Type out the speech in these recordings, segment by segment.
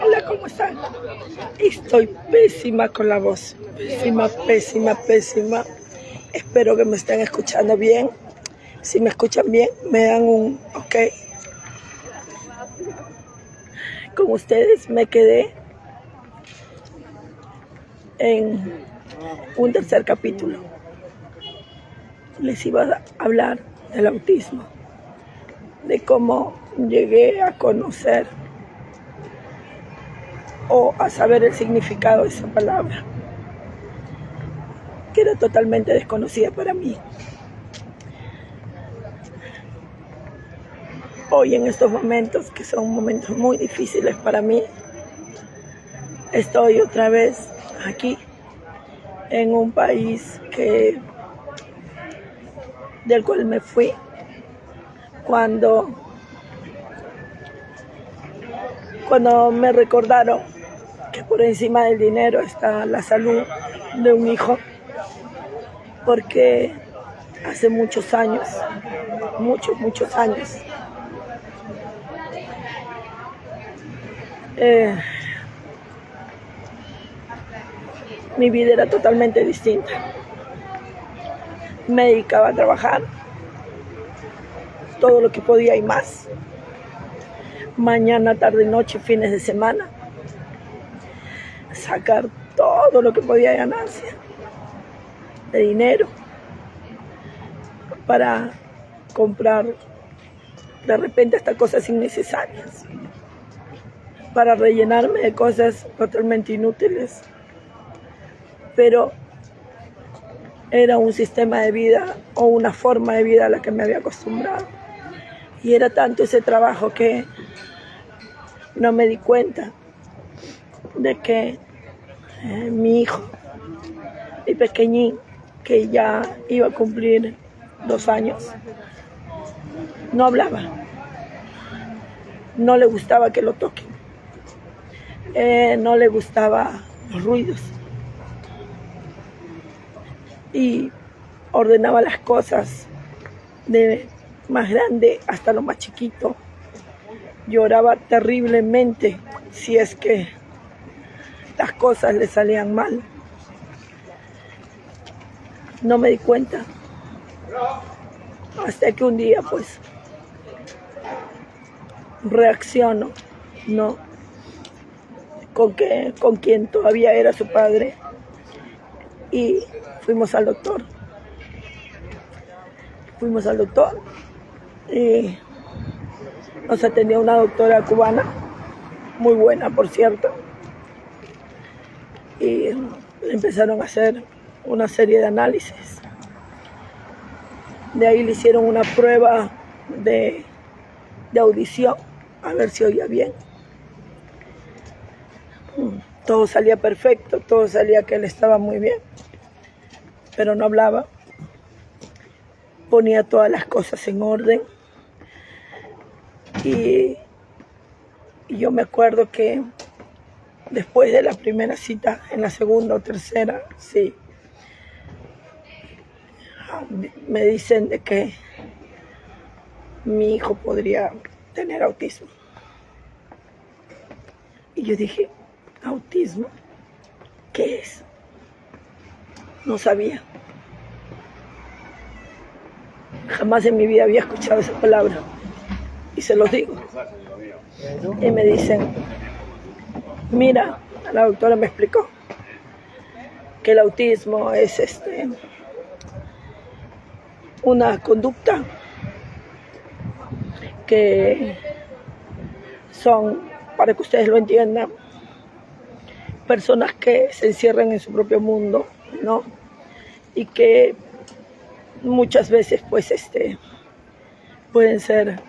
Hola, ¿cómo están? Estoy pésima con la voz. Pésima. Espero que me estén escuchando bien. Si me escuchan bien, me dan un ok. Con ustedes me quedé en un tercer capítulo. Les iba a hablar del autismo, de cómo llegué a conocer o a saber el significado de esa palabra, que era totalmente desconocida para mí. Hoy, en estos momentos, que son momentos muy difíciles para mí, estoy otra vez aquí, en un país del cual me fui cuando me recordaron que por encima del dinero está la salud de un hijo, porque hace muchos años, mi vida era totalmente distinta. Me dedicaba a trabajar todo lo que podía y más. Mañana, tarde, noche, fines de semana. Sacar todo lo que podía de ganancia, de dinero, para comprar de repente hasta cosas innecesarias, para rellenarme de cosas totalmente inútiles. Pero era un sistema de vida o una forma de vida a la que me había acostumbrado. Y era tanto ese trabajo que no me di cuenta de que mi hijo, mi pequeñín, que ya iba a cumplir 2 años, no hablaba. No le gustaba que lo toquen. No le gustaban los ruidos. Y ordenaba las cosas de más grande hasta lo más chiquito. Lloraba terriblemente si es que las cosas le salían mal. No me di cuenta hasta que un día pues reacciono, ¿no? Con quien todavía era su padre, y fuimos al doctor y nos atendió una doctora cubana, muy buena por cierto, y empezaron a hacer una serie de análisis. De ahí le hicieron una prueba de audición, a ver si oía bien. Todo salía perfecto, todo salía que él estaba muy bien, pero no hablaba. Ponía todas las cosas en orden. Y yo me acuerdo que después de la primera cita, en la segunda o tercera, sí, me dicen de que mi hijo podría tener autismo. Y yo dije, ¿autismo? ¿Qué es? No sabía. Jamás en mi vida había escuchado esa palabra. Y se los digo. Y me dicen, mira, la doctora me explicó que el autismo es una conducta que son, para que ustedes lo entiendan, personas que se encierran en su propio mundo, ¿no? Y que muchas veces pues pueden ser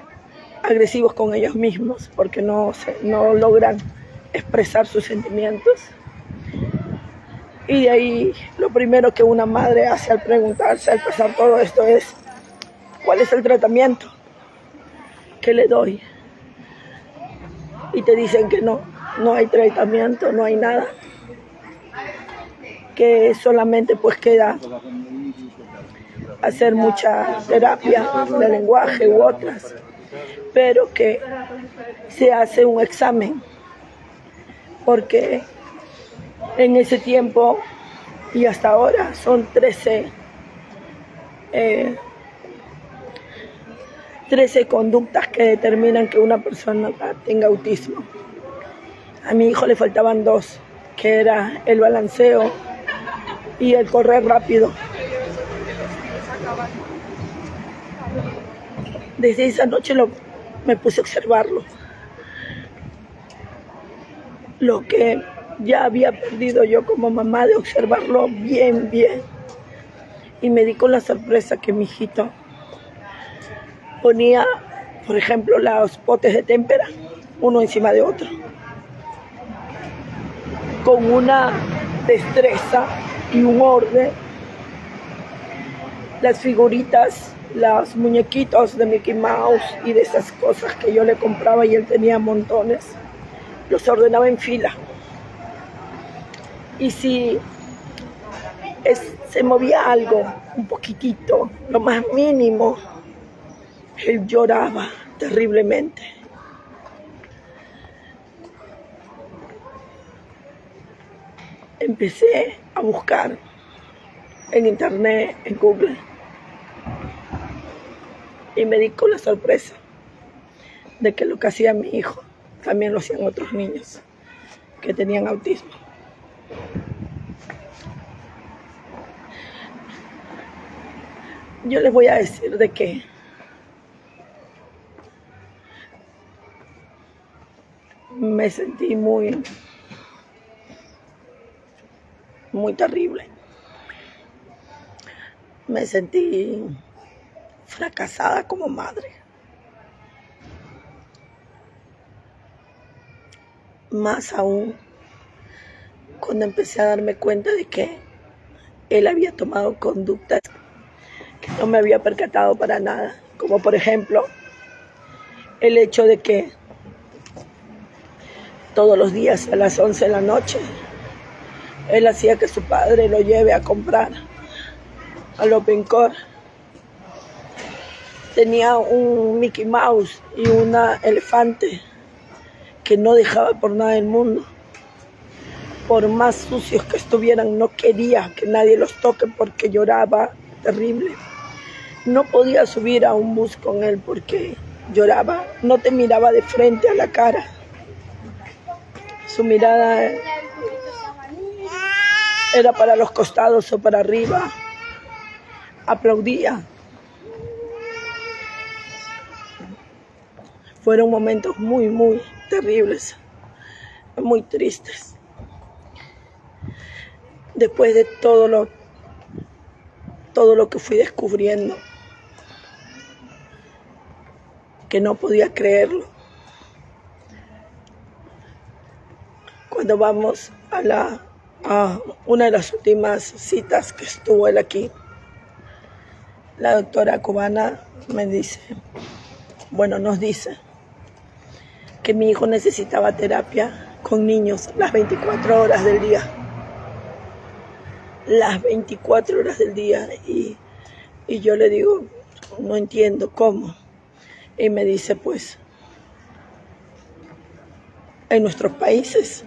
agresivos con ellos mismos porque no logran expresar sus sentimientos. Y de ahí lo primero que una madre hace al preguntarse, al pasar todo esto, es ¿cuál es el tratamiento que le doy? Y te dicen que no hay tratamiento, no hay nada, que solamente pues queda hacer mucha terapia de lenguaje u otras. espero que se hace un examen, porque en ese tiempo y hasta ahora son 13 conductas que determinan que una persona tenga autismo. A mi hijo le faltaban 2, que era el balanceo y el correr rápido. Desde esa noche me puse a observarlo. Lo que ya había perdido yo como mamá de observarlo bien. Y me di con la sorpresa que mi hijito ponía, por ejemplo, los potes de témpera, uno encima de otro, con una destreza y un orden. Las figuritas, los muñequitos de Mickey Mouse y de esas cosas que yo le compraba y él tenía montones, los ordenaba en fila. Y si se movía algo, un poquitito, lo más mínimo, él lloraba terriblemente. Empecé a buscar en internet, en Google, y me di con la sorpresa de que lo que hacía mi hijo también lo hacían otros niños que tenían autismo. Yo les voy a decir de que me sentí muy terrible. Me sentí fracasada como madre. Más aún cuando empecé a darme cuenta de que él había tomado conductas que no me había percatado para nada, como por ejemplo el hecho de que todos los días a las 11 de la noche él hacía que su padre lo lleve a comprar al Open Core. Tenía un Mickey Mouse y una elefante que no dejaba por nada del mundo. Por más sucios que estuvieran, no quería que nadie los toque porque lloraba terrible. No podía subir a un bus con él porque lloraba. No te miraba de frente a la cara. Su mirada era para los costados o para arriba. Aplaudía. Fueron momentos muy terribles, muy tristes. Después de todo lo que fui descubriendo, que no podía creerlo. Cuando vamos a una de las últimas citas que estuvo él aquí, la doctora cubana nos dice que mi hijo necesitaba terapia con niños las 24 horas del día. Las 24 horas del día. Y yo le digo, no entiendo cómo. Y me dice, pues, en nuestros países,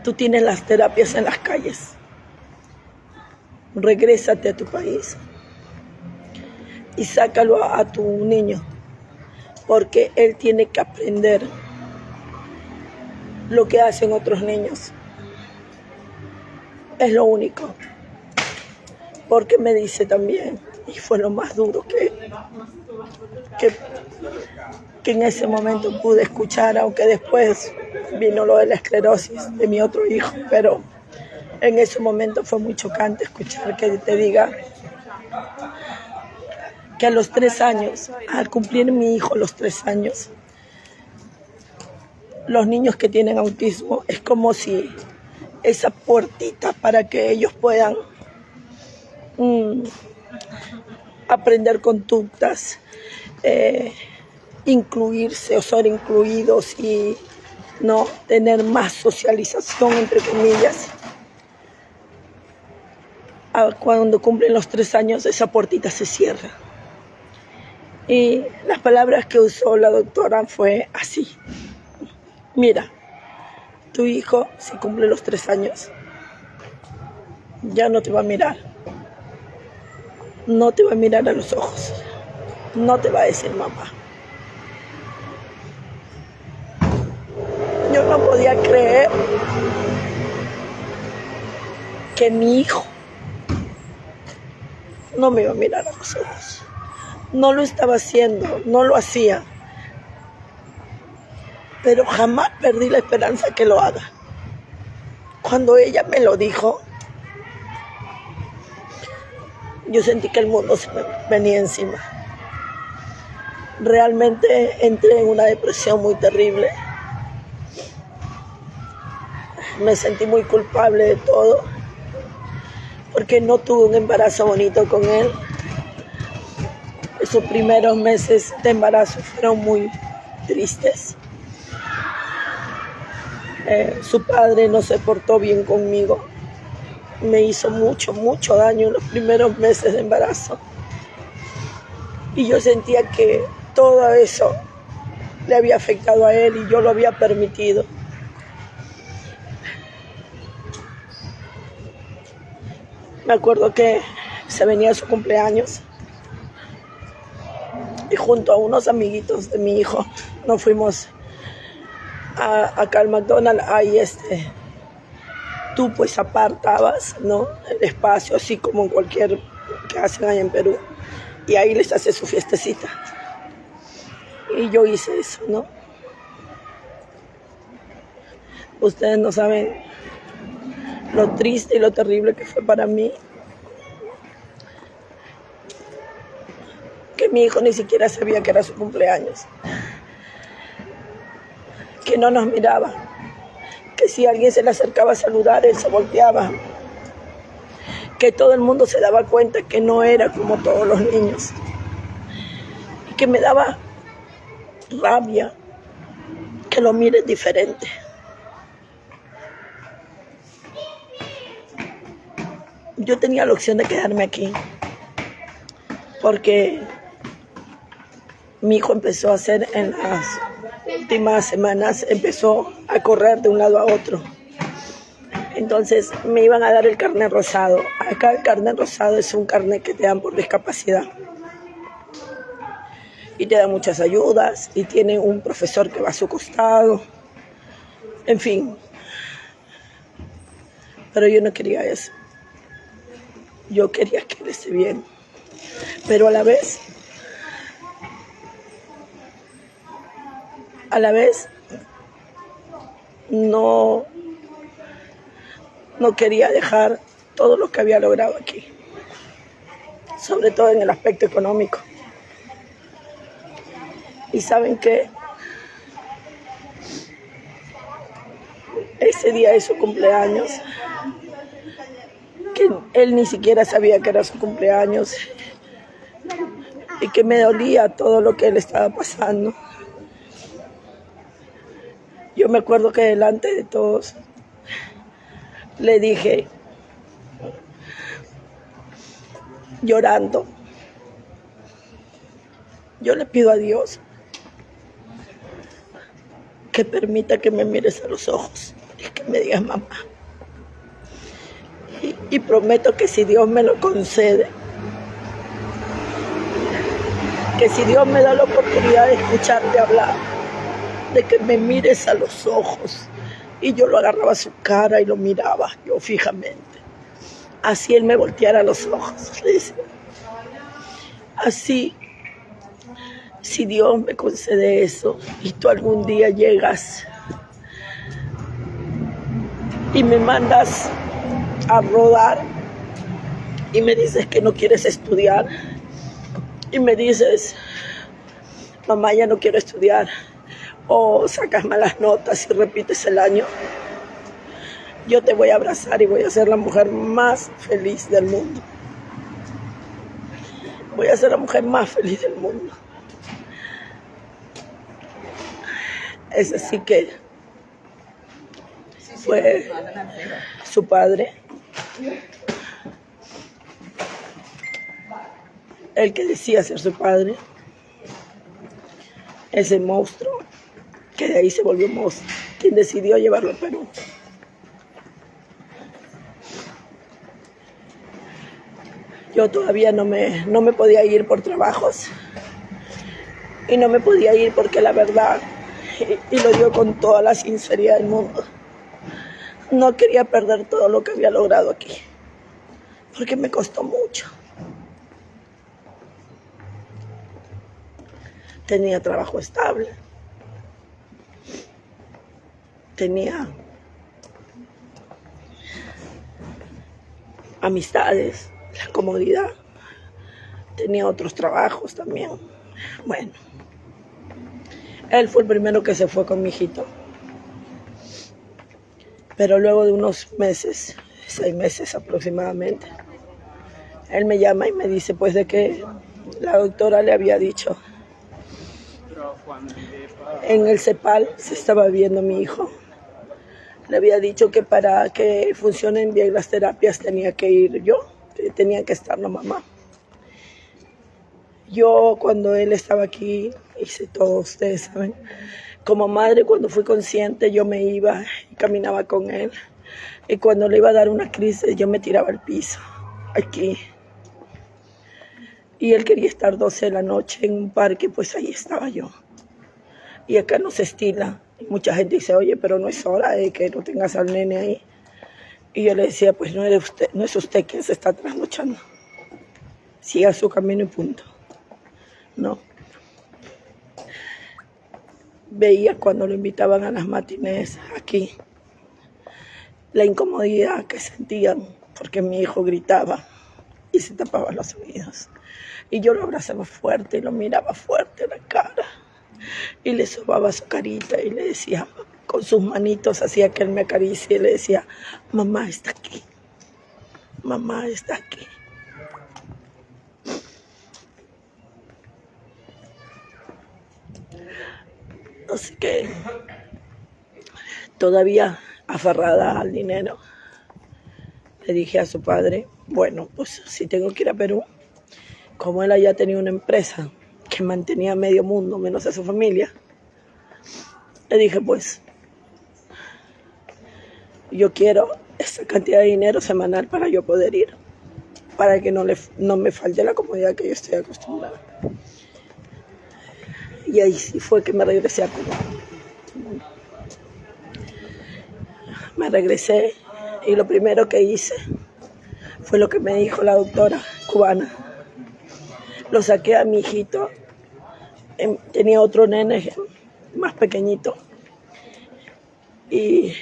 tú tienes las terapias en las calles. Regrésate a tu país y sácalo a tu niño, porque él tiene que aprender lo que hacen otros niños. Es lo único. Porque me dice también, y fue lo más duro que en ese momento pude escuchar, aunque después vino lo de la esclerosis de mi otro hijo, pero en ese momento fue muy chocante escuchar que te diga que a los 3 años, al cumplir mi hijo los 3 años, los niños que tienen autismo es como si esa puertita para que ellos puedan aprender conductas, incluirse o ser incluidos y no tener más socialización, entre comillas. Cuando cumplen los 3 años, esa puertita se cierra Y las palabras que usó la doctora fue así: mira, tu hijo, si cumple los 3 años, ya no te va a mirar. No te va a mirar a los ojos. No te va a decir mamá. Yo no podía creer que mi hijo no me iba a mirar a los ojos. No lo estaba haciendo, no lo hacía. Pero jamás perdí la esperanza que lo haga. Cuando ella me lo dijo, yo sentí que el mundo se me venía encima. Realmente entré en una depresión muy terrible. Me sentí muy culpable de todo, porque no tuve un embarazo bonito con él. Esos primeros meses de embarazo fueron muy tristes. Su padre no se portó bien conmigo. Me hizo mucho daño en los primeros meses de embarazo. Y yo sentía que todo eso le había afectado a él y yo lo había permitido. Me acuerdo que se venía su cumpleaños y junto a unos amiguitos de mi hijo nos fuimos acá al McDonald's. Ahí tú pues apartabas, ¿no?, el espacio, así como en cualquier que hacen allá en Perú, y ahí les hace su fiestecita. Y yo hice eso, ¿no? Ustedes no saben lo triste y lo terrible que fue para mí que mi hijo ni siquiera sabía que era su cumpleaños, que no nos miraba, que si alguien se le acercaba a saludar, él se volteaba, que todo el mundo se daba cuenta que no era como todos los niños, y que me daba rabia que lo mires diferente. Yo tenía la opción de quedarme aquí, porque mi hijo empezó a hacer, en las últimas semanas, empezó a correr de un lado a otro. Entonces me iban a dar el carnet rosado. Acá el carnet rosado es un carnet que te dan por discapacidad. Y te dan muchas ayudas, y tiene un profesor que va a su costado. En fin. Pero yo no quería eso. Yo quería que él esté bien. Pero a la vez no quería dejar todo lo que había logrado aquí, sobre todo en el aspecto económico. Y saben que ese día de su cumpleaños, que él ni siquiera sabía que era su cumpleaños, y que me dolía todo lo que él estaba pasando. Yo me acuerdo que delante de todos le dije, llorando, yo le pido a Dios que permita que me mires a los ojos y que me digas mamá. Y prometo que si Dios me lo concede, que si Dios me da la oportunidad de escucharte hablar, de que me mires a los ojos. Y yo lo agarraba a su cara y lo miraba yo fijamente. Así él me volteara a los ojos. Le decía, así, si Dios me concede eso y tú algún día llegas y me mandas a rodar y me dices que no quieres estudiar y me dices, mamá, ya no quiero estudiar, o sacas malas notas y repites el año, yo te voy a abrazar y voy a ser la mujer más feliz del mundo. Voy a ser la mujer más feliz del mundo. Es así que fue su padre el que decía ser su padre, ese monstruo, que de ahí se volvió monstruo, quien decidió llevarlo a Perú. Yo todavía no me podía ir por trabajos, y no me podía ir porque la verdad, y lo digo con toda la sinceridad del mundo, no quería perder todo lo que había logrado aquí, porque me costó mucho. Tenía trabajo estable, tenía amistades, la comodidad, tenía otros trabajos también. Bueno, él fue el primero que se fue con mi hijito. Pero luego de unos meses, 6 meses aproximadamente, él me llama y me dice pues de que la doctora le había dicho, en el CEPAL se estaba viendo mi hijo, le había dicho que para que funcionen bien las terapias tenía que ir yo, que tenía que estar la mamá. Yo cuando él estaba aquí, hice todo, ustedes saben, como madre cuando fui consciente yo me iba y caminaba con él, y cuando le iba a dar una crisis yo me tiraba al piso, aquí, y él quería estar 12 de la noche en un parque, pues ahí estaba yo, y acá no se estila, y mucha gente dice, oye, pero no es hora de que no tengas al nene ahí, y yo le decía, pues no es usted quien se está trasnochando, siga su camino y punto. No. Veía cuando lo invitaban a las matinés aquí, la incomodidad que sentían porque mi hijo gritaba y se tapaba los oídos. Y yo lo abrazaba fuerte y lo miraba fuerte en la cara y le sobaba su carita y le decía, con sus manitos hacía que él me acaricie y le decía, mamá está aquí, mamá está aquí. Así que todavía aferrada al dinero, le dije a su padre, bueno, pues si tengo que ir a Perú, como él allá tenía una empresa que mantenía medio mundo, menos a su familia, le dije, pues, yo quiero esta cantidad de dinero semanal para yo poder ir, para que no me falte la comodidad que yo estoy acostumbrada. Y ahí sí fue que me regresé a Cuba. Me regresé y lo primero que hice fue lo que me dijo la doctora cubana. Lo saqué a mi hijito, tenía otro nene más pequeñito y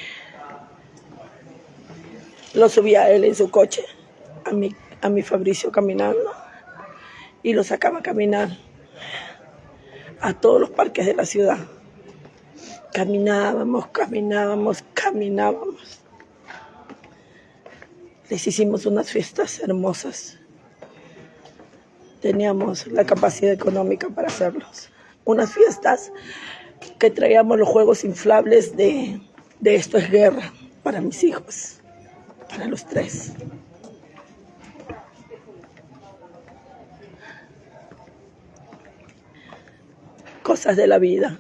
lo subí a él en su coche, a mi Fabricio caminando, y lo sacaba a caminar a todos los parques de la ciudad. Caminábamos. Les hicimos unas fiestas hermosas. Teníamos la capacidad económica para hacerlos. Unas fiestas que traíamos los juegos inflables de Esto es Guerra para mis hijos, para los 3. Cosas de la vida.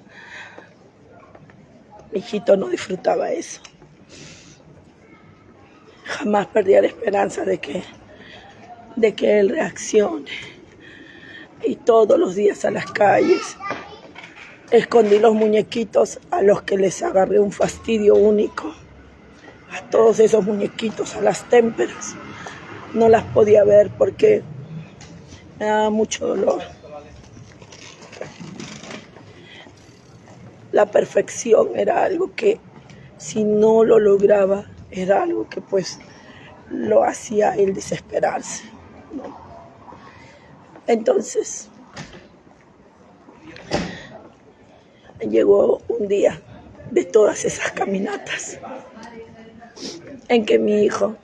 Mi hijito no disfrutaba eso. Jamás perdía la esperanza de que él reaccione. Y todos los días a las calles escondí los muñequitos a los que les agarré un fastidio único. A todos esos muñequitos, a las témperas, no las podía ver porque me daba mucho dolor. La perfección era algo que, si no lo lograba, era algo que pues lo hacía él desesperarse, ¿no? Entonces, llegó un día de todas esas caminatas en que mi hijo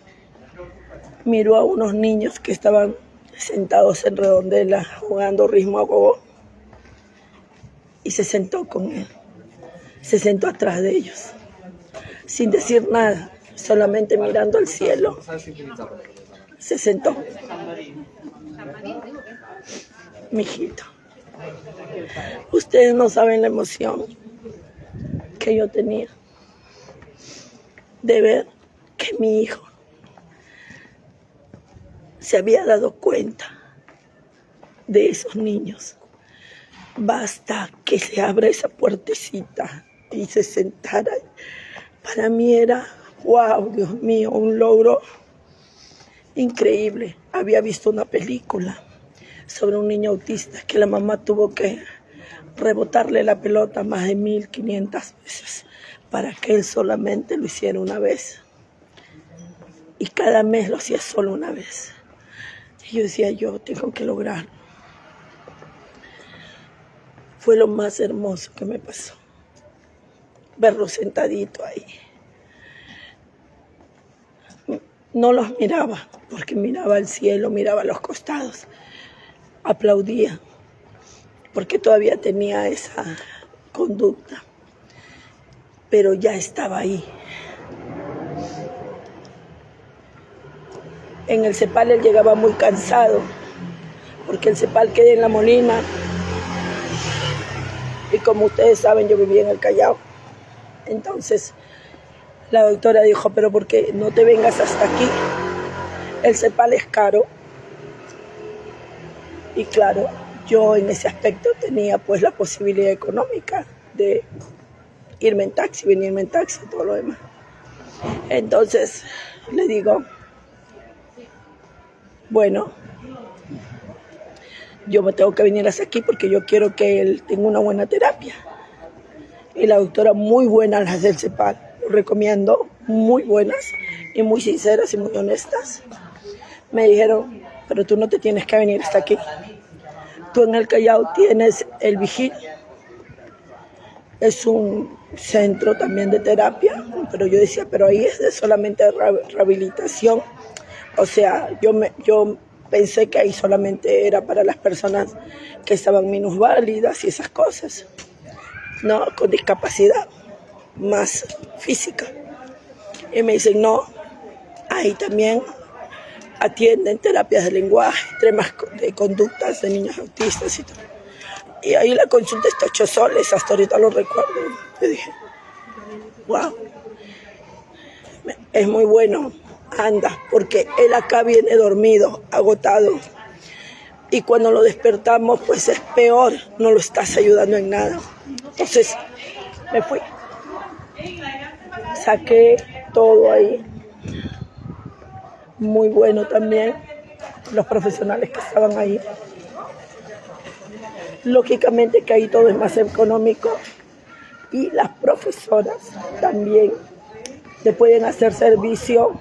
miró a unos niños que estaban sentados en redondela jugando ritmo a gogo y se sentó con él. Se sentó atrás de ellos, sin decir nada, solamente mirando al cielo. Se sentó. Mi hijito. Ustedes no saben la emoción que yo tenía de ver que mi hijo se había dado cuenta de esos niños. Basta que se abra esa puertecita y se sentara. Para mí era, wow, Dios mío, un logro increíble. Había visto una película sobre un niño autista que la mamá tuvo que rebotarle la pelota más de 1500 veces para que él solamente lo hiciera una vez. Y cada mes lo hacía solo una vez. Y yo decía, yo tengo que lograrlo. Fue lo más hermoso que me pasó. Verlo sentadito ahí. No los miraba, porque miraba al cielo, miraba a los costados. Aplaudía, porque todavía tenía esa conducta. Pero ya estaba ahí. En el CEPAL él llegaba muy cansado, porque el CEPAL queda en La Molina. Y como ustedes saben, yo vivía en el Callao. Entonces, la doctora dijo, pero ¿por qué no te vengas hasta aquí? El CEPAL es caro. Y claro, yo en ese aspecto tenía pues la posibilidad económica de irme en taxi, venirme en taxi y todo lo demás. Entonces, le digo, bueno, yo me tengo que venir hasta aquí porque yo quiero que él tenga una buena terapia. Y la doctora, muy buena las del CEPAL, lo recomiendo, muy buenas y muy sinceras y muy honestas. Me dijeron, pero tú no te tienes que venir hasta aquí. Tú en el Callao tienes el Vigil, es un centro también de terapia, pero yo decía, pero ahí es de solamente rehabilitación. O sea, yo pensé que ahí solamente era para las personas que estaban minusválidas y esas cosas, no, con discapacidad más física. Y me dicen, no, ahí también atienden terapias de lenguaje, temas de conductas de niños autistas y todo. Y ahí la consulta está 8 soles, hasta ahorita lo recuerdo. Yo dije, wow, es muy bueno, anda, porque él acá viene dormido, agotado. Y cuando lo despertamos, pues es peor, no lo estás ayudando en nada. Entonces, me fui. Saqué todo ahí. Muy bueno también, los profesionales que estaban ahí. Lógicamente que ahí todo es más económico y las profesoras también te pueden hacer servicio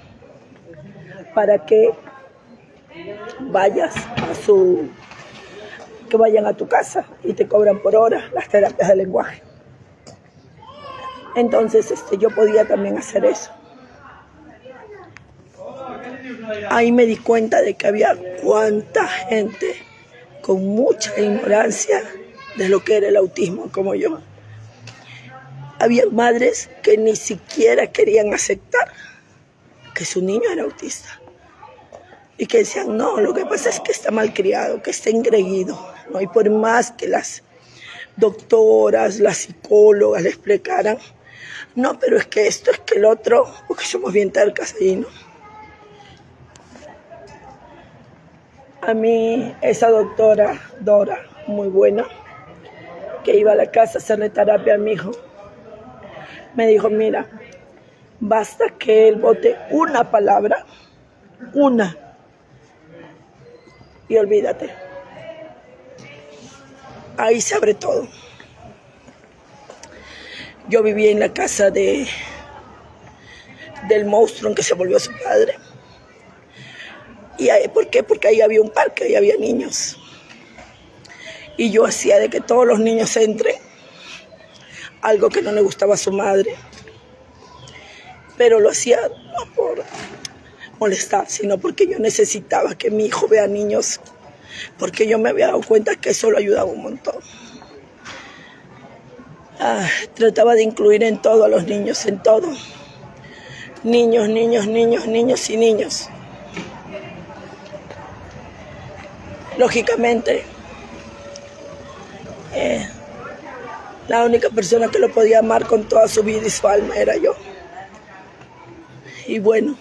para que vayan a tu casa y te cobran por hora las terapias de lenguaje. Entonces yo podía también hacer eso. Ahí me di cuenta de que había cuánta gente con mucha ignorancia de lo que era el autismo, como yo. Había madres que ni siquiera querían aceptar que su niño era autista. Y que decían, no, lo que pasa es que está malcriado, que está engreído, ¿no? Y por más que las doctoras, las psicólogas le explicaran, no, pero es que esto, es que el otro, porque somos bien tercas ahí, ¿no? A mí, esa doctora, Dora, muy buena, que iba a la casa a hacerle terapia a mi hijo, me dijo, mira, basta que él bote una palabra, una, y olvídate. Ahí se abre todo. Yo vivía en la casa del monstruo en que se volvió su padre. ¿Y ahí, por qué? Porque ahí había un parque, ahí había niños. Y yo hacía de que todos los niños entren, algo que no le gustaba a su madre. Pero lo hacía no por molestar, sino porque yo necesitaba que mi hijo vea niños, porque yo me había dado cuenta que eso lo ayudaba un montón. Trataba de incluir en todo a los niños, en todo. Niños, niños, niños, niños y niños. Lógicamente, Eh, la única persona que lo podía amar con toda su vida y su alma era yo. Y bueno,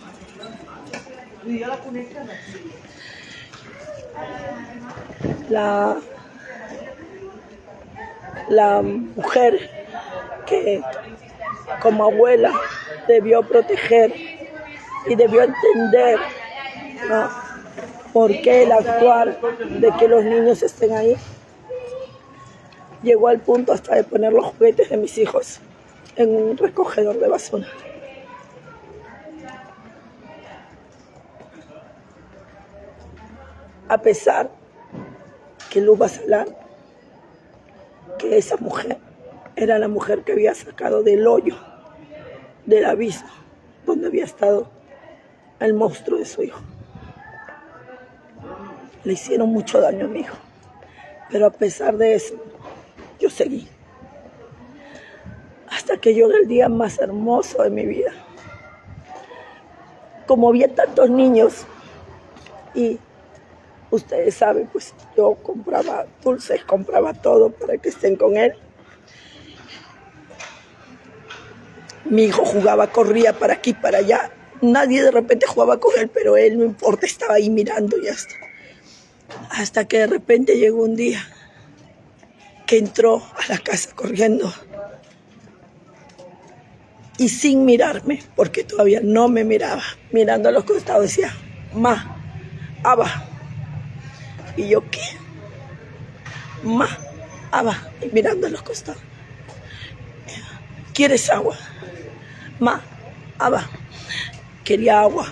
la mujer que como abuela debió proteger y debió entender, ¿no?, por qué el actuar de que los niños estén ahí, llegó al punto hasta de poner los juguetes de mis hijos en un recogedor de basura. A pesar que Luba Salán, que esa mujer era la mujer que había sacado del hoyo, del abismo, donde había estado el monstruo de su hijo. Le hicieron mucho daño a mi hijo, pero a pesar de eso, yo seguí. Hasta que llegó el día más hermoso de mi vida. Como había tantos niños y ustedes saben, pues yo compraba dulces, compraba todo para que estén con él. Mi hijo jugaba, corría para aquí, para allá. Nadie de repente jugaba con él, pero él no importa, estaba ahí mirando y hasta. Hasta que de repente llegó un día que entró a la casa corriendo y sin mirarme, porque todavía no me miraba, mirando a los costados decía, ma, Abba. Y yo, ¿qué? Ma, Abba, y mirando a los costados. ¿Quieres agua? Ma, Abba. Quería agua,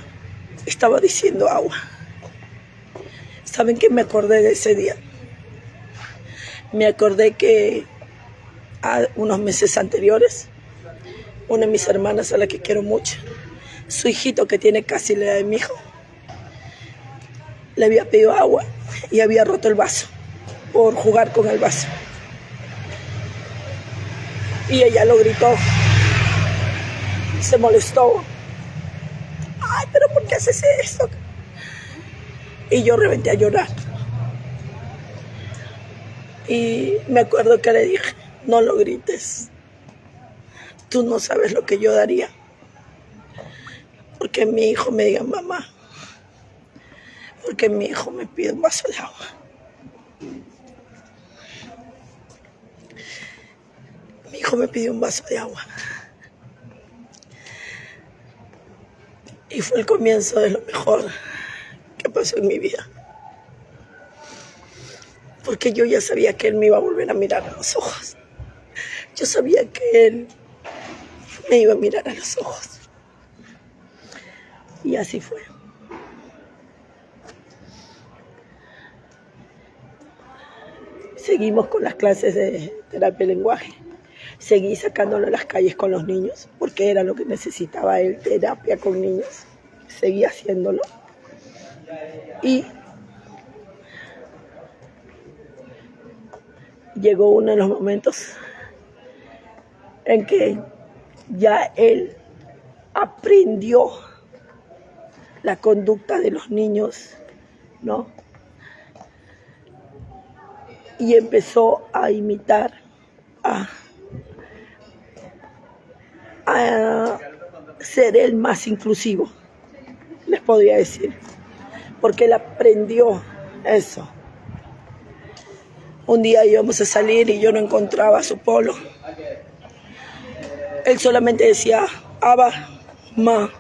estaba diciendo agua. ¿Saben qué me acordé de ese día? Me acordé que a unos meses anteriores, una de mis hermanas, a la que quiero mucho, su hijito, que tiene casi la edad de mi hijo, le había pedido agua y había roto el vaso por jugar con el vaso. Y ella lo gritó, se molestó. Ay, pero ¿por qué haces esto? Y yo reventé a llorar. Y me acuerdo que le dije, no lo grites. Tú no sabes lo que yo daría porque mi hijo me diga mamá, porque mi hijo me pide un vaso de agua. Mi hijo me pidió un vaso de agua. Y fue el comienzo de lo mejor que pasó en mi vida. Porque yo ya sabía que él me iba a volver a mirar a los ojos. Yo sabía que él me iba a mirar a los ojos. Y así fue. Seguimos con las clases de terapia de lenguaje. Seguí sacándolo a las calles con los niños, porque era lo que necesitaba él, terapia con niños. Seguí haciéndolo. Y llegó uno de los momentos en que ya él aprendió la conducta de los niños, ¿no? Y empezó a imitar, a ser el más inclusivo, les podría decir, porque él aprendió eso. Un día íbamos a salir y yo no encontraba su polo. Él solamente decía, Abba, ma,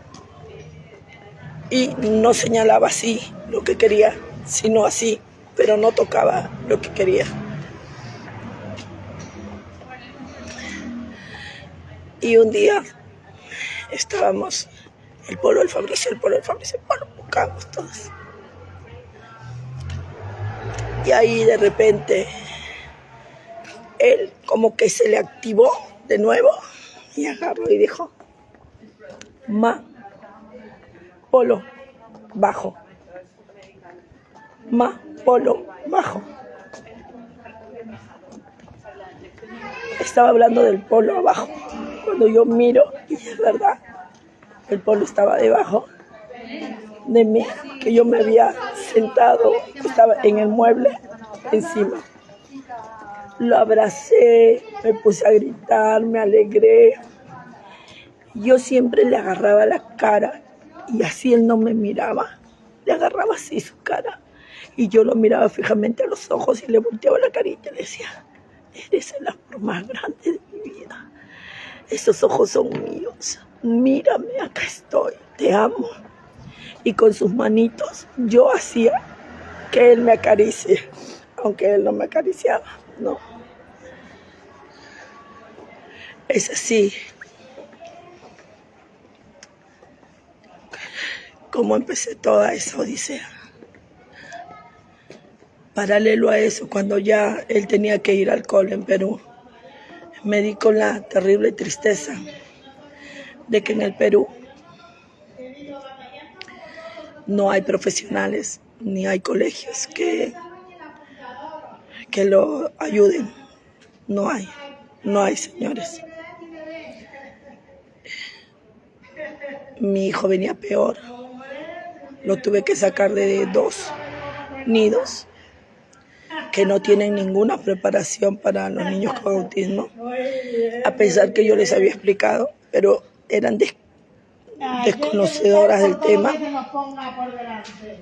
y no señalaba así lo que quería, sino así, pero no tocaba lo que quería. Y un día estábamos, el polo del Fabricio, buscábamos todos. Y ahí de repente, él como que se le activó de nuevo y agarró y dijo, ma, polo, bajo. Ma, polo, bajo. Estaba hablando del polo abajo. Cuando yo miro, y es verdad, el polo estaba debajo de mí, que yo me había sentado, estaba en el mueble encima. Lo abracé, me puse a gritar, me alegré. Yo siempre le agarraba la cara y así él no me miraba. Le agarraba así su cara y yo lo miraba fijamente a los ojos y le volteaba la carita y le decía, eres el amor más grande de mi vida. Esos ojos son míos. Mírame, acá estoy, te amo. Y con sus manitos yo hacía que él me acaricie, aunque él no me acariciaba, no. Es así como empecé toda esa odisea. Paralelo a eso, cuando ya él tenía que ir al cole en Perú, me di con la terrible tristeza de que en el Perú no hay profesionales ni hay colegios que lo ayuden. No hay, señores. Mi hijo venía peor. Lo tuve que sacar de 2 nidos que no tienen ninguna preparación para los niños con autismo, a pesar que yo les había explicado, pero eran desconocedoras del tema.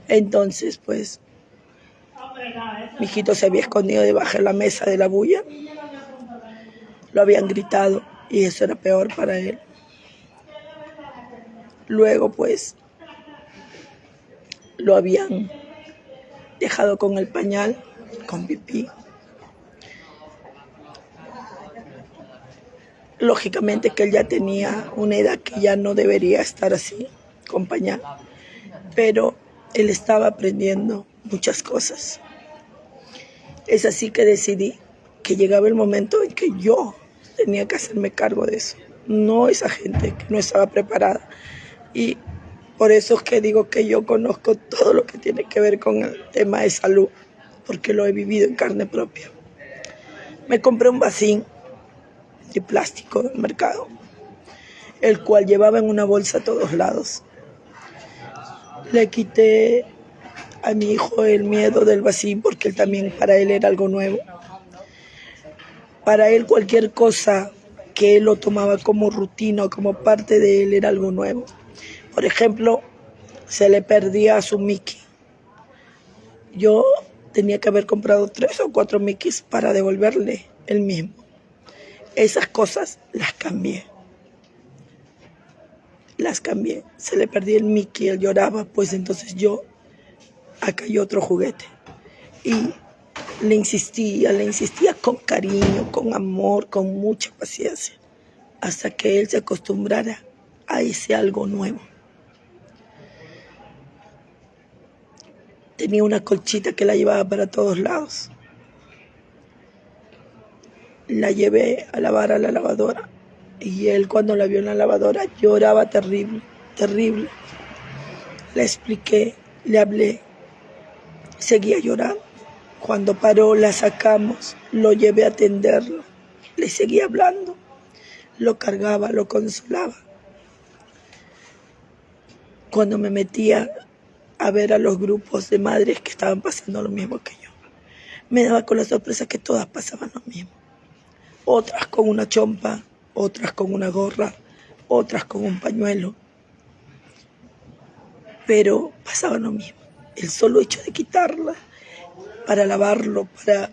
Entonces, pues, mi hijito se había escondido debajo de la mesa de la bulla, lo habían gritado y eso era peor para él. Luego, pues, lo habían dejado con el pañal, con pipí. Lógicamente que él ya tenía una edad que ya no debería estar así, con pañal, pero él estaba aprendiendo muchas cosas. Es así que decidí que llegaba el momento en que yo tenía que hacerme cargo de eso, no esa gente que no estaba preparada. Y por eso es que digo que yo conozco todo lo que tiene que ver con el tema de salud, porque lo he vivido en carne propia. Me compré un vasín de plástico del mercado, el cual llevaba en una bolsa a todos lados. Le quité a mi hijo el miedo del vasín porque él también, para él era algo nuevo. Para él cualquier cosa que él lo tomaba como rutina o como parte de él era algo nuevo. Por ejemplo, se le perdía su Mickey. Yo tenía que haber comprado 3 o 4 Mickeys para devolverle el mismo. Esas cosas las cambié. Se le perdía el Mickey, él lloraba, pues entonces yo, acá hay otro juguete. Y le insistía con cariño, con amor, con mucha paciencia, hasta que él se acostumbrara a ese algo nuevo. Tenía una colchita que la llevaba para todos lados. La llevé a lavar a la lavadora y él, cuando la vio en la lavadora, lloraba terrible, terrible. Le expliqué, le hablé, seguía llorando. Cuando paró, la sacamos, lo llevé a atenderlo, le seguía hablando, lo cargaba, lo consolaba. Cuando me metía a ver a los grupos de madres que estaban pasando lo mismo que yo, me daba con la sorpresa que todas pasaban lo mismo. Otras con una chompa, otras con una gorra, otras con un pañuelo, pero pasaban lo mismo. El solo hecho de quitarla para lavarlo, para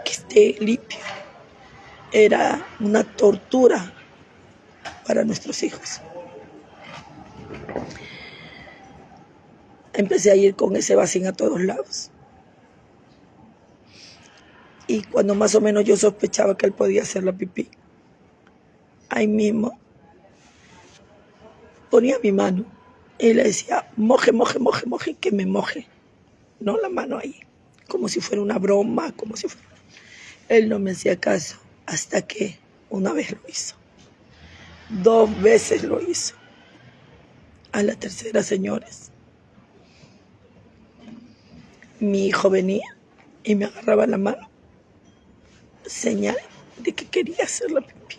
que esté limpio, era una tortura para nuestros hijos. Empecé a ir con ese vasín a todos lados. Y cuando más o menos yo sospechaba que él podía hacer la pipí, ahí mismo ponía mi mano y le decía, moje, moje, moje, moje, que me moje. No la mano ahí, como si fuera una broma, como si fuera... Él no me hacía caso hasta que una vez lo hizo. 2 veces lo hizo. A la tercera, señores, mi hijo venía y me agarraba la mano, señal de que quería hacer la pipí.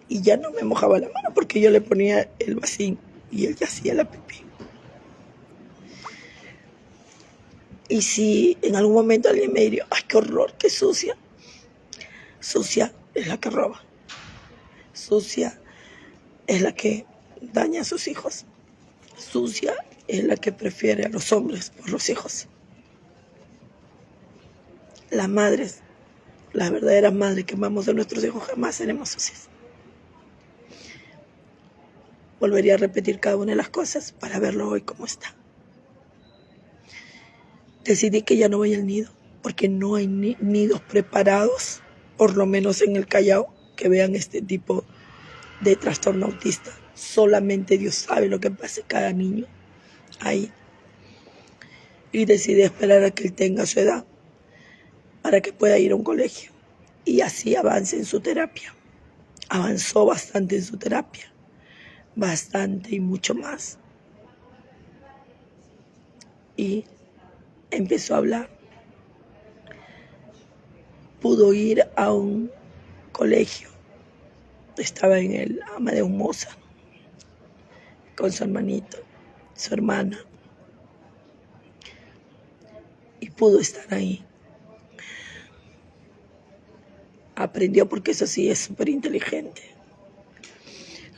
Y ya no me mojaba la mano porque yo le ponía el vasín y él ya hacía la pipí. Y si en algún momento alguien me diría, ¡ay, qué horror, qué sucia!, Sucia es la que roba. Sucia es la que daña a sus hijos. Sucia es la que prefiere a los hombres por los hijos. Las madres, las verdaderas madres que amamos a nuestros hijos, jamás seremos sucias. Volvería a repetir cada una de las cosas para verlo hoy como está. Decidí que ya no voy al nido, porque no hay nidos preparados, por lo menos en el Callao, que vean este tipo de trastorno autista. Solamente Dios sabe lo que pasa cada niño ahí. Y decidí esperar a que él tenga su edad para que pueda ir a un colegio y así avance en su terapia. Avanzó bastante en su terapia, bastante y mucho más. Y empezó a hablar. Pudo ir a un colegio. Estaba en el Amadeus Mozart con su hermanito, su hermana. Y pudo estar ahí. Aprendió porque eso sí es súper inteligente.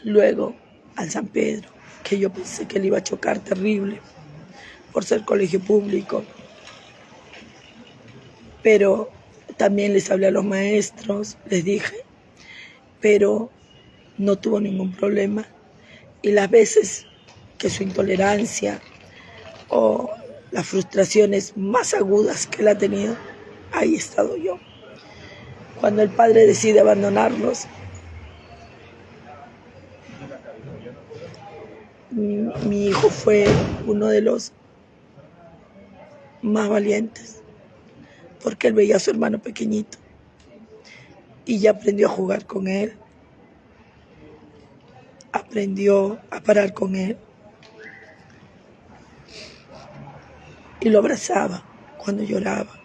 Luego al San Pedro, que yo pensé que le iba a chocar terrible por ser colegio público. Pero también les hablé a los maestros, les dije, pero no tuvo ningún problema. Y las veces que su intolerancia o las frustraciones más agudas que él ha tenido, ahí he estado yo. Cuando el padre decide abandonarlos, mi hijo fue uno de los más valientes, porque él veía a su hermano pequeñito y ya aprendió a jugar con él, aprendió a parar con él y lo abrazaba cuando lloraba.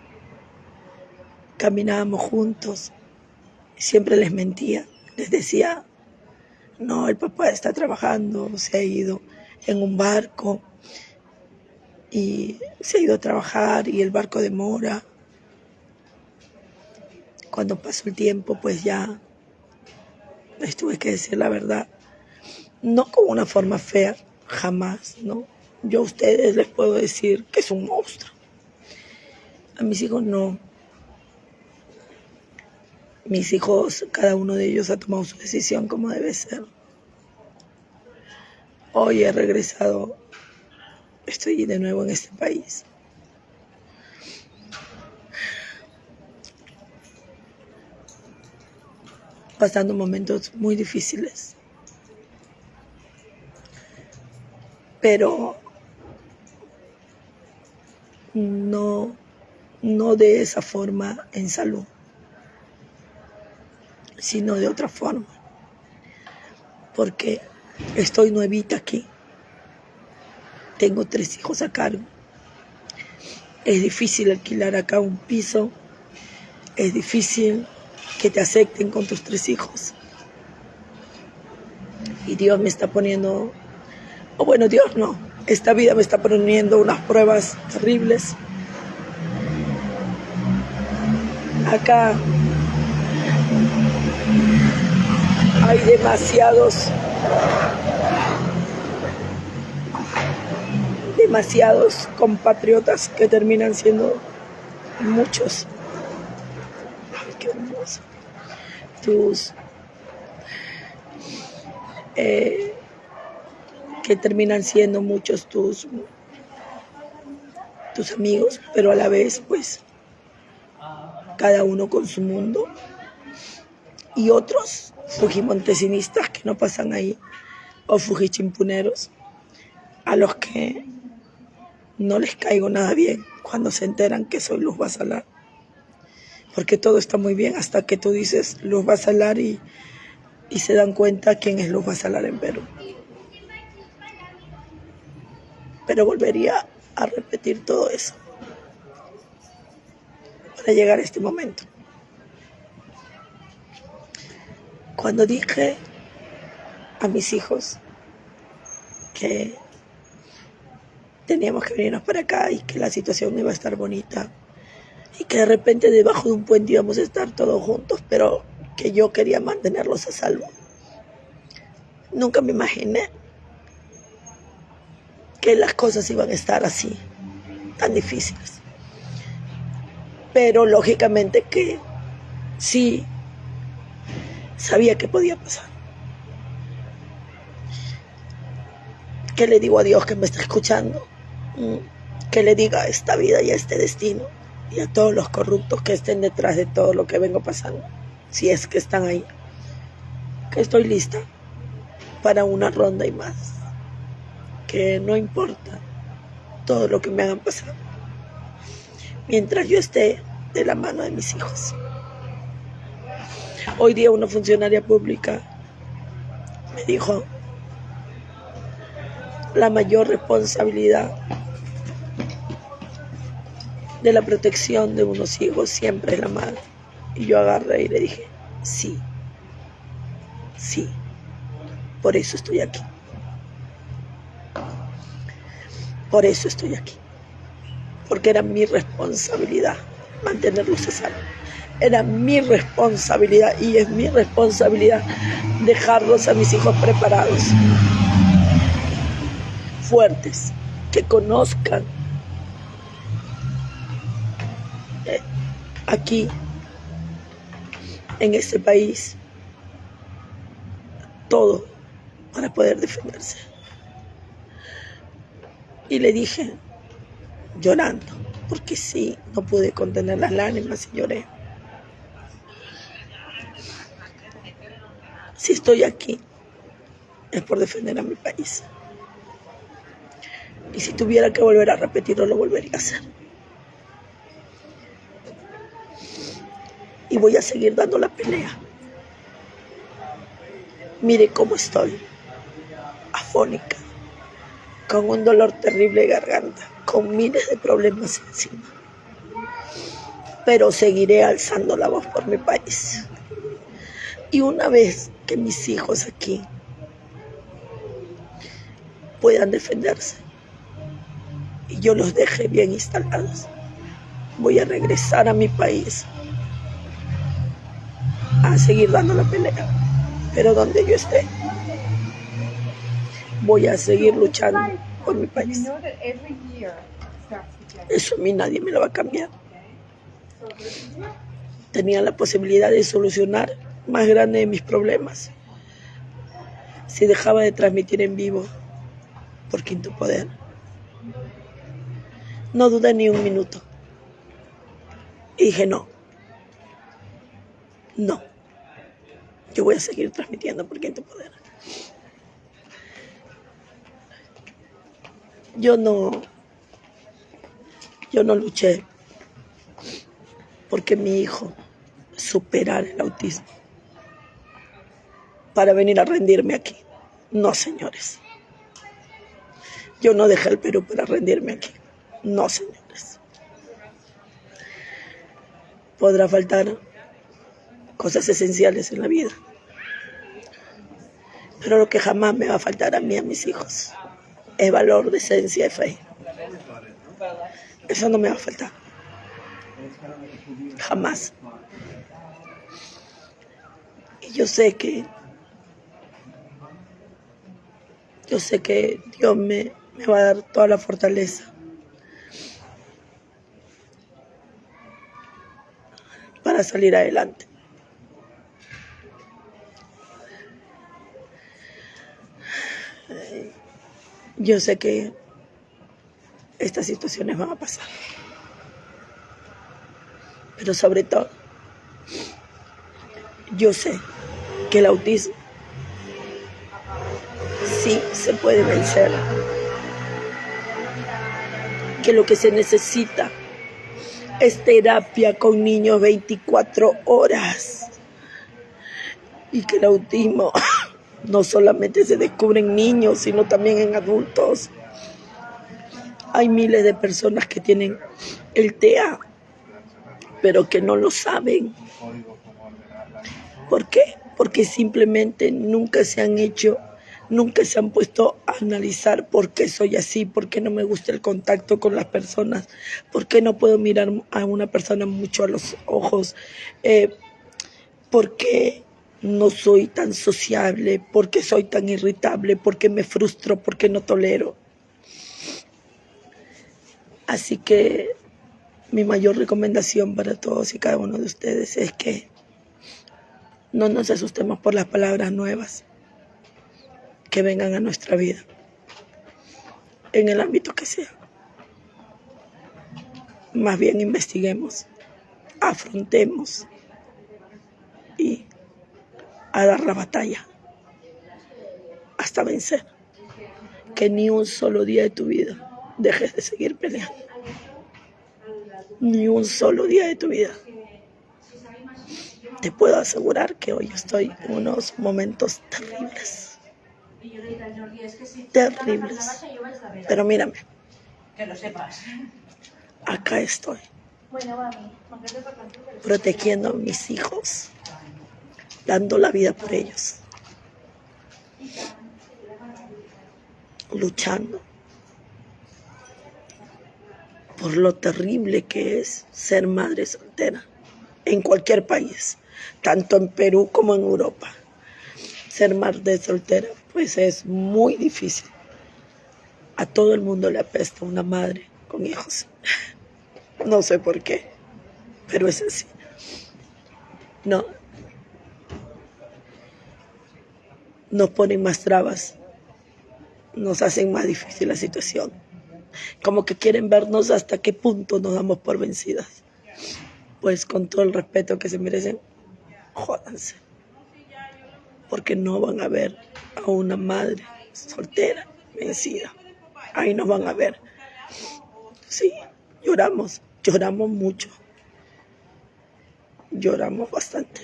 Caminábamos juntos, siempre les mentía, les decía, no, el papá está trabajando, se ha ido en un barco y se ha ido a trabajar y el barco demora. Cuando pasó el tiempo, pues ya les tuve que decir la verdad, no con una forma fea, jamás, ¿no? Yo a ustedes les puedo decir que es un monstruo. A mis hijos no. Mis hijos, cada uno de ellos ha tomado su decisión como debe ser. Hoy he regresado, estoy de nuevo en este país. Pasando momentos muy difíciles. Pero no de esa forma en salud, sino de otra forma. Porque estoy nuevita aquí. Tengo 3 hijos a cargo. Es difícil alquilar acá un piso. Es difícil que te acepten con tus 3 hijos. Y Dios me está poniendo, o bueno, Dios no, esta vida me está poniendo unas pruebas terribles. Acá hay demasiados compatriotas que terminan siendo muchos. Ay, qué hermoso. Que terminan siendo muchos tus amigos, pero a la vez, pues, cada uno con su mundo. Y otros fujimontesinistas que no pasan ahí, o fujichimpuneros, a los que no les caigo nada bien cuando se enteran que soy Luz Basalar. Porque todo está muy bien hasta que tú dices Luz Basalar y se dan cuenta quién es Luz Basalar en Perú. Pero volvería a repetir todo eso para llegar a este momento. Cuando dije a mis hijos que teníamos que venirnos para acá y que la situación iba a estar bonita y que de repente debajo de un puente íbamos a estar todos juntos, pero que yo quería mantenerlos a salvo. Nunca me imaginé que las cosas iban a estar así, tan difíciles. Pero lógicamente que sí, sabía que podía pasar. ¿Qué le digo a Dios que me está escuchando? Que le diga a esta vida y a este destino y a todos los corruptos que estén detrás de todo lo que vengo pasando, si es que están ahí, que estoy lista para una ronda y más, que no importa todo lo que me hagan pasar, mientras yo esté de la mano de mis hijos. Hoy día una funcionaria pública me dijo: la mayor responsabilidad de la protección de unos hijos siempre es la madre. Y yo agarré y le dije: sí, sí, por eso estoy aquí. Por eso estoy aquí. Porque era mi responsabilidad mantenerlos a salvo. Era mi responsabilidad y es mi responsabilidad dejarlos a mis hijos preparados, fuertes, que conozcan aquí, en este país, todo para poder defenderse. Y le dije, llorando, porque sí, no pude contener las lágrimas y lloré: si estoy aquí, es por defender a mi país. Y si tuviera que volver a repetirlo, lo volvería a hacer. Y voy a seguir dando la pelea. Mire cómo estoy, afónica, con un dolor terrible de garganta, con miles de problemas encima. Pero seguiré alzando la voz por mi país. Y una vez que mis hijos aquí puedan defenderse y yo los deje bien instalados, voy a regresar a mi país a seguir dando la pelea. Pero donde yo esté, voy a seguir luchando por mi país. Eso a mí nadie me lo va a cambiar. Tenía la posibilidad de solucionar más grande de mis problemas si dejaba de transmitir en vivo por Quinto Poder. No dudé ni un minuto. Y dije: no, yo voy a seguir transmitiendo por Quinto Poder. Yo no luché porque mi hijo superara el autismo para venir a rendirme aquí. No, señores. Yo no dejé el Perú para rendirme aquí. No, señores. Podrá faltar cosas esenciales en la vida, pero lo que jamás me va a faltar a mí y a mis hijos es valor, decencia y fe. Eso no me va a faltar. Jamás. Y yo sé que Dios me va a dar toda la fortaleza para salir adelante. Yo sé que estas situaciones van a pasar, pero sobre todo, yo sé que el autismo sí se puede vencer, que lo que se necesita es terapia con niños 24 horas y que el autismo no solamente se descubre en niños, sino también en adultos. Hay miles de personas que tienen el TEA, pero que no lo saben. ¿Por qué? Porque simplemente nunca se han hecho Nunca se han puesto a analizar por qué soy así, por qué no me gusta el contacto con las personas, por qué no puedo mirar a una persona mucho a los ojos, por qué no soy tan sociable, por qué soy tan irritable, por qué me frustro, por qué no tolero. Así que mi mayor recomendación para todos y cada uno de ustedes es que no nos asustemos por las palabras nuevas que vengan a nuestra vida, en el ámbito que sea. Más bien investiguemos, afrontemos y a dar la batalla hasta vencer. Que ni un solo día de tu vida dejes de seguir peleando. Ni un solo día de tu vida. Te puedo asegurar que hoy estoy en unos momentos terribles. Terribles. Pero mírame. Que lo sepas. Acá estoy. Protegiendo a mis hijos. Dando la vida por ellos. Luchando por lo terrible que es ser madre soltera en cualquier país, tanto en Perú como en Europa. Ser madre soltera pues es muy difícil. A todo el mundo le apesta una madre con hijos. No sé por qué, pero es así. No. Nos ponen más trabas. Nos hacen más difícil la situación. Como que quieren vernos hasta qué punto nos damos por vencidas. Pues con todo el respeto que se merecen, jódanse. Porque no van a ver a una madre soltera, vencida. Ahí nos van a ver. Sí, lloramos mucho. Lloramos bastante.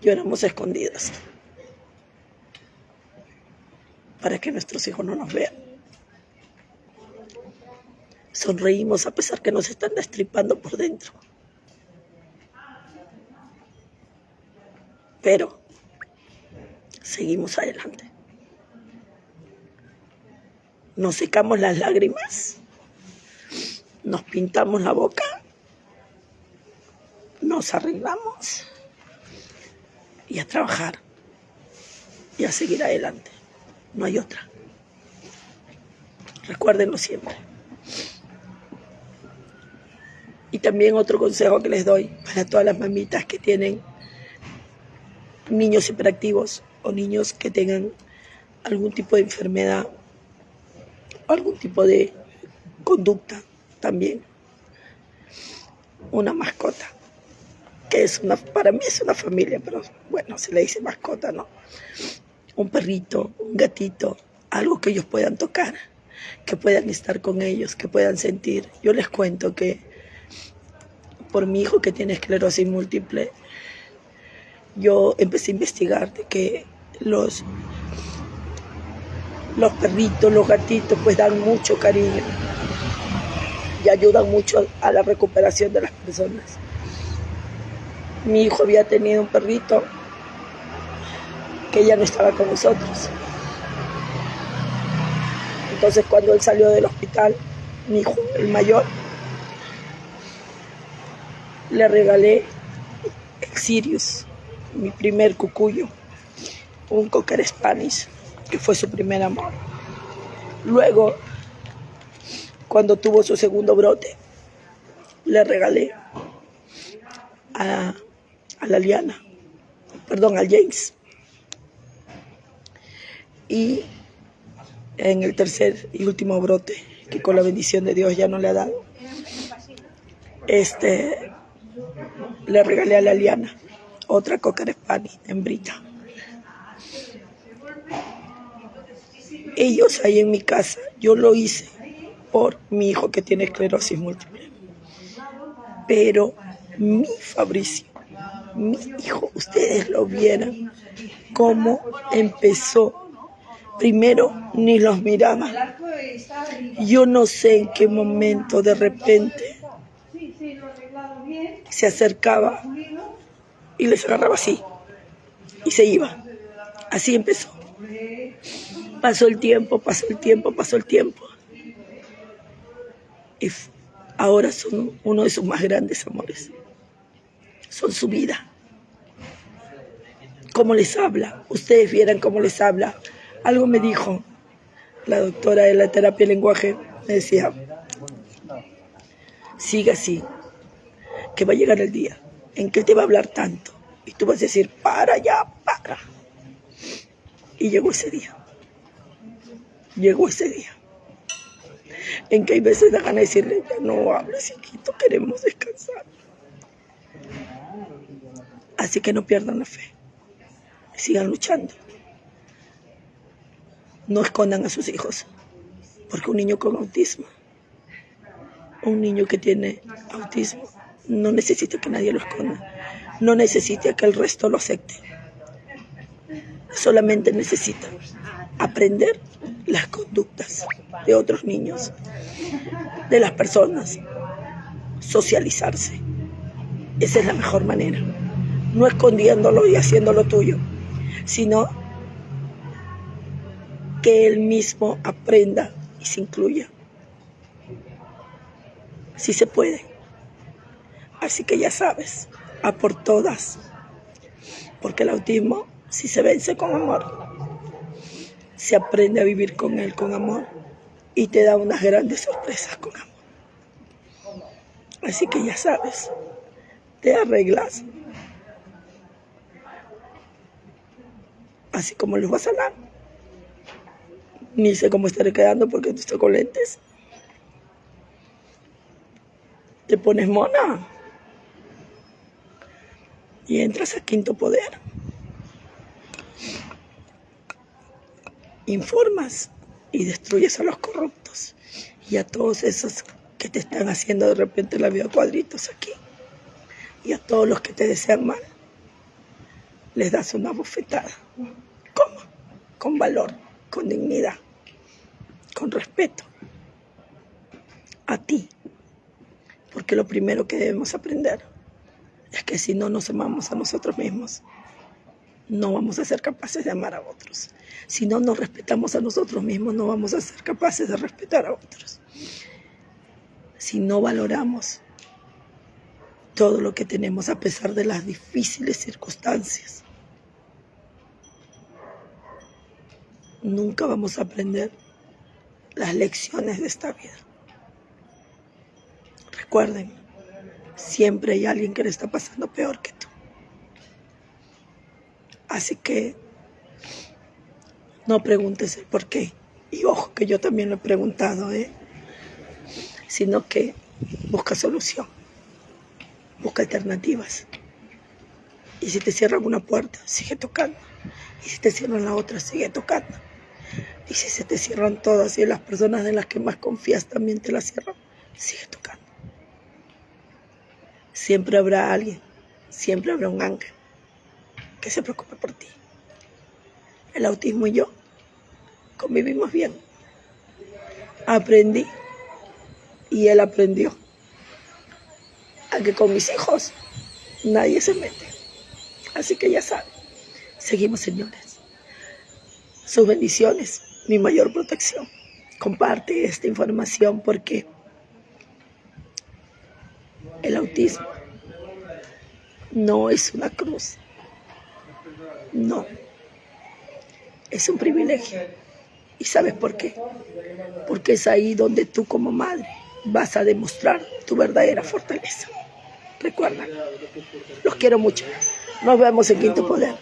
Lloramos escondidas. Para que nuestros hijos no nos vean. Sonreímos a pesar que nos están destripando por dentro. Pero seguimos adelante. Nos secamos las lágrimas, nos pintamos la boca, nos arreglamos y a trabajar y a seguir adelante. No hay otra. Recuérdenlo siempre. Y también otro consejo que les doy para todas las mamitas que tienen niños hiperactivos o niños que tengan algún tipo de enfermedad, algún tipo de conducta también. Una mascota, que para mí es una familia, pero bueno, se le dice mascota, ¿no? Un perrito, un gatito, algo que ellos puedan tocar, que puedan estar con ellos, que puedan sentir. Yo les cuento que por mi hijo que tiene esclerosis múltiple, yo empecé a investigar de que los perritos, los gatitos, pues dan mucho cariño y ayudan mucho a la recuperación de las personas. Mi hijo había tenido un perrito que ya no estaba con nosotros. Entonces cuando él salió del hospital, mi hijo, el mayor, le regalé el Sirius, mi primer cucuyo, un Cocker Spanish, que fue su primer amor. Luego, cuando tuvo su segundo brote, le regalé a la Liana, al James. Y en el tercer y último brote, que con la bendición de Dios ya no le ha dado, le regalé a la Liana otra Cocker Spanish, hembrita. Ellos ahí en mi casa, yo lo hice por mi hijo que tiene esclerosis múltiple. Pero mi Fabricio, mi hijo, ustedes lo vieran cómo empezó. Primero ni los miraba. Yo no sé en qué momento de repente se acercaba y les agarraba así y se iba. Así empezó. Pasó el tiempo, pasó el tiempo, pasó el tiempo. Y ahora son uno de sus más grandes amores. Son su vida. Cómo les habla. Ustedes vieran cómo les habla. Algo me dijo la doctora de la terapia del lenguaje. Me decía, sigue así, que va a llegar el día en que él te va a hablar tanto. Y tú vas a decir, para ya, para. Y llegó ese día. Llegó ese día. En que hay veces da ganas de decirle, ya no hables, hijito, queremos descansar. Así que no pierdan la fe. Sigan luchando. No escondan a sus hijos. Porque un niño con autismo, un niño que tiene autismo, no necesita que nadie lo esconda. No necesita que el resto lo acepte. Solamente necesita aprender las conductas de otros niños, de las personas, socializarse. Esa es la mejor manera. No escondiéndolo y haciéndolo tuyo, sino que él mismo aprenda y se incluya. Sí se puede. Así que ya sabes, a por todas. Porque el autismo, si se vence con amor, se aprende a vivir con él con amor y te da unas grandes sorpresas con amor. Así que ya sabes, te arreglas. Así como les vas a hablar. Ni sé cómo estaré quedando porque estoy con lentes. Te pones mona y entras a Quinto Poder. Informas y destruyes a los corruptos y a todos esos que te están haciendo de repente la vida cuadritos aquí. Y a todos los que te desean mal, les das una bofetada. ¿Cómo? Con valor, con dignidad, con respeto. A ti. Porque lo primero que debemos aprender es que si no nos amamos a nosotros mismos, no vamos a ser capaces de amar a otros. Si no nos respetamos a nosotros mismos, no vamos a ser capaces de respetar a otros. Si no valoramos todo lo que tenemos a pesar de las difíciles circunstancias, nunca vamos a aprender las lecciones de esta vida. Recuerden, siempre hay alguien que le está pasando peor que tú. Así que no preguntes el por qué. Y ojo que yo también lo he preguntado, sino que busca solución, busca alternativas. Y si te cierran una puerta, sigue tocando. Y si te cierran la otra, sigue tocando. Y si se te cierran todas y las personas en las que más confías también te las cierran, sigue tocando. Siempre habrá alguien, siempre habrá un ángel que se preocupe por ti. El autismo y yo convivimos bien. Aprendí y él aprendió a que con mis hijos nadie se mete. Así que ya saben, seguimos, señores. Sus bendiciones, mi mayor protección. Comparte esta información porque el autismo no es una cruz. No. Es un privilegio. ¿Y sabes por qué? Porque es ahí donde tú como madre vas a demostrar tu verdadera fortaleza. Recuerda, los quiero mucho. Nos vemos en Quinto Poder.